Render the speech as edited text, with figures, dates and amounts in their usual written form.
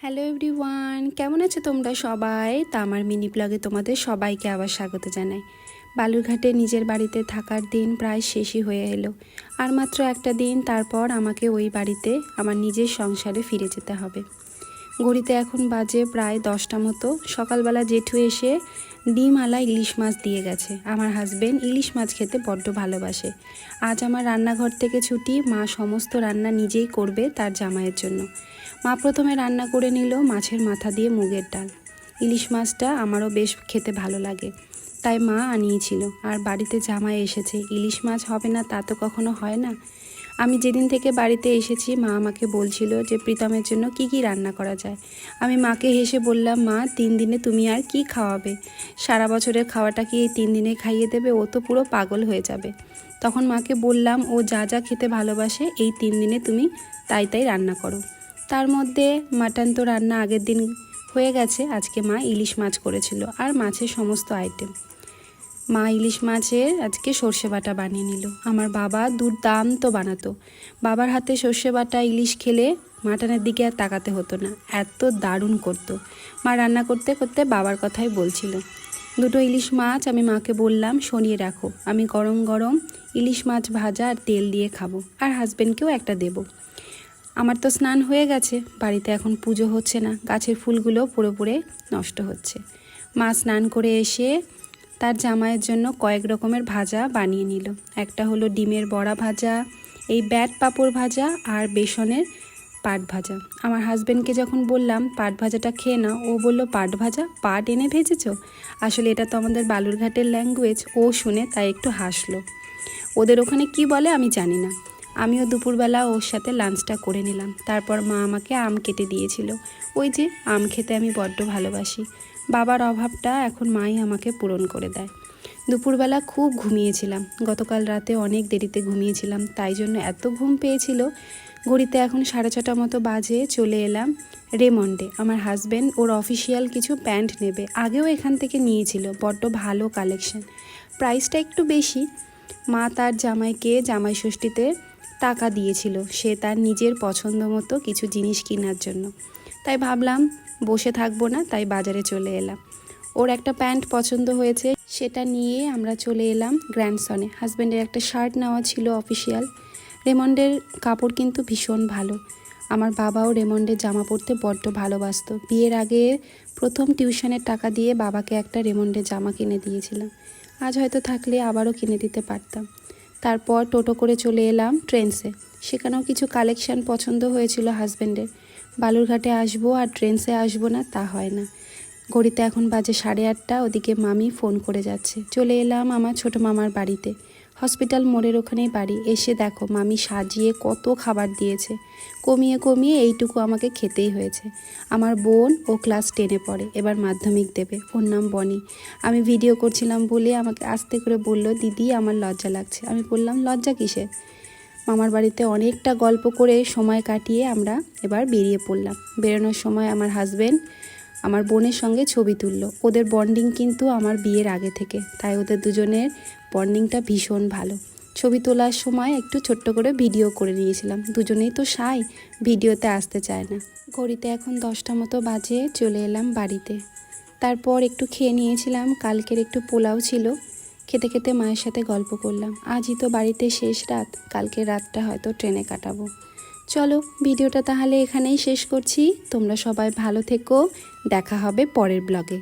Hello everyone, কেমন আছো তোমরা সবাই? তা আমার মিনি ব্লগে তোমাদের সবাইকে আবার স্বাগত জানাই। বালুরঘাটে নিজের বাড়িতে থাকার দিন প্রায় শেষই হয়ে এলো। আর মাত্র একটা দিন, তারপর আমাকে ওই বাড়িতে আমার নিজের সংসারে ফিরে যেতে হবে। ঘড়িতে এখন বাজে প্রায় 10টা মতো। সকালবেলা জেঠু এসে ডিম আলা ইলিশ মাছ দিয়ে গেছে। আমার হাজবেন্ড ইলিশ মাছ খেতে বড্ড ভালোবাসে। আজ আমার রান্নাঘর থেকে ছুটি, মা সমস্ত রান্না নিজেই করবে তার জামাইয়ের জন্য। মা প্রথমে রান্না করে নিল মাছের মাথা দিয়ে মুগের ডাল। ইলিশ মাছটা আমারও বেশ খেতে ভালো লাগে, তাই মা আনিয়েছিল। আর বাড়িতে জামাই এসেছে, ইলিশ মাছ হবে না তা তো কখনো হয় না। আমি যেদিন থেকে বাড়িতে এসেছি মা আমাকে বলছিল যে প্রীতমের জন্য কি কি রান্না করা যায়। আমি মাকে হেসে বললাম, মা 3 দিনে তুমি আর কি খাওয়াবে? সারা বছরের খাওয়াটা কি এই 3 দিনে খাইয়ে দেবে? ও তো পুরো পাগল হয়ে যাবে। তখন মাকে বললাম, ও যা যা খেতে ভালোবাসে এই 3 দিনে তুমি তাই তাই রান্না করো। তার মধ্যে মাটন তো রান্না আগের দিন হয়ে গেছে, আজকে মা ইলিশ মাছ করেছিল আর মাছের সমস্ত আইটেম। মা ইলিশ মাছের আজকে সর্ষে বাটা বানিয়ে নিল। আমার বাবা দুর্দান্ত বানাতো। বাবার হাতে সর্ষে বাটা ইলিশ খেলে মাটনের দিকে আর তাকাতে হতো না, এত দারুণ করতো। মা রান্না করতে করতে বাবার কথাই বলছিল। 2টো ইলিশ মাছ আমি মাকে বললাম সরিয়ে রাখো, আমি গরম গরম ইলিশ মাছ ভাজা আর তেল দিয়ে খাবো, আর হাজব্যান্ডকেও একটা দেবো। আমার তো স্নান হয়ে গেছে, বাড়িতে এখন পুজো হচ্ছে না, গাছের ফুলগুলো পুরোপুরি নষ্ট হচ্ছে। মা স্নান করে এসে তার জামাইয়ের জন্য কয়েক রকমের ভাজা বানিয়ে নিল। একটা হলো ডিমের বড়া ভাজা, এই ব্যাট পাঁপড় ভাজা আর বেসনের পাট ভাজা। আমার হাজব্যান্ডকে যখন বললাম পাট ভাজাটা খেয়ে নাও, ও বলল পাট ভাজা? পাট এনে ভেজেছ? আসলে এটা তো আমাদের বালুরঘাটের ল্যাঙ্গুয়েজ। ও শুনে তাই একটু হাসলো। ওদের ওখানে কি বলে আমি জানি না। আমিও দুপুরবেলা ওর সাথে লাঞ্চটা করে নিলাম। তারপর মা আমাকে আম কেটে দিয়েছিল। ওই যে আম খেতে আমি বড্ড ভালোবাসি। বাবার অভাবটা এখন মাই আমাকে পূরণ করে দেয়। দুপুরবেলা খুব ঘুমিয়েছিলাম, গতকাল রাতে অনেক দেরিতে ঘুমিয়েছিলাম, তাই জন্য এত ঘুম পেয়েছিল। ঘড়িতে এখন 6:30 মতো বাজে। চলে এলাম রেমন্ডে। আমার হাজব্যান্ড ওর অফিসিয়াল কিছু প্যান্ট নেবে, আগেও এখান থেকে নিয়েছিল, বড্ড ভালো কালেকশন, প্রাইসটা একটু বেশি। মা তার জামাইকে জামাই ষষ্ঠীতে টাকা দিয়েছিল সে তার নিজের পছন্দ মতো কিছু জিনিস কেনার জন্য। তাই ভাবলাম বসে থাকবো না, তাই বাজারে চলে এলাম। ওর একটা প্যান্ট পছন্দ হয়েছে, সেটা নিয়ে আমরা চলে এলাম গ্র্যান্ডসনে। হাজব্যান্ডের একটা শার্ট নেওয়া ছিল অফিসিয়াল। রেমন্ডের কাপড় কিন্তু ভীষণ ভালো। আমার বাবাও রেমন্ডের জামা পরতে বড্ড ভালোবাসতো। বিয়ের আগে প্রথম টিউশনের টাকা দিয়ে বাবাকে একটা রেমন্ডের জামা কিনে দিয়েছিলাম। আজ হয়তো থাকলে আবারও কিনে দিতে পারতাম। তারপর টোটো করে চলে এলাম ট্রেন্সে। সেখানেও কিছু কালেকশান পছন্দ হয়েছিল হাজব্যান্ডের। বালুরঘাটে আসবো আর ট্রেন্সে আসবো না তা হয় না। ঘড়িতে এখন বাজে 8:30। ওদিকে মামি ফোন করে যাচ্ছে। চলে এলাম আমার ছোটো মামার বাড়িতে, হসপিটাল মোড়ের ওখানেই বাড়ি। এসে দেখো মামি সাজিয়ে কত খাবার দিয়েছে। কমিয়ে কমিয়ে এইটুকু আমাকে খেতেই হয়েছে। আমার বোন ও ক্লাস 10-এ পড়ে, এবার মাধ্যমিক দেবে। ওর নাম বনি। আমি ভিডিও করছিলাম বলে আমাকে আস্তে করে বলল, দিদি আমার লজ্জা লাগছে। আমি বললাম লজ্জা কিসের? মামার বাড়িতে অনেকটা গল্প করে সময় কাটিয়ে আমরা এবার বেরিয়ে পড়লাম। বেরোনোর সময় আমার হাজব্যান্ড আমার বোনের সঙ্গে ছবি তুললো। ওদের বন্ডিং কিন্তু আমার বিয়ের আগে থেকে, তাই ওদের দুজনের বন্ডিংটা ভীষণ ভালো। ছবি তোলার সময় একটু ছোট্ট করে ভিডিও করে নিয়েছিলাম। দুজনেই তো শাই, ভিডিওতে আসতে চায় না। ঘড়িতে এখন 10টা মতো বাজে। চলে এলাম বাড়িতে। তারপর একটু খেয়ে নিয়েছিলাম, কালকের একটু পোলাও ছিল। খেতে খেতে মায়ের সাথে গল্প করলাম। আজই তো বাড়িতে শেষ রাত, কালকের রাতটা হয়তো ট্রেনে কাটাবো। চলো ভিডিওটা তাহলে এখানেই শেষ করছি। তোমরা সবাই ভালো থেকো, দেখা হবে পরের ব্লগে।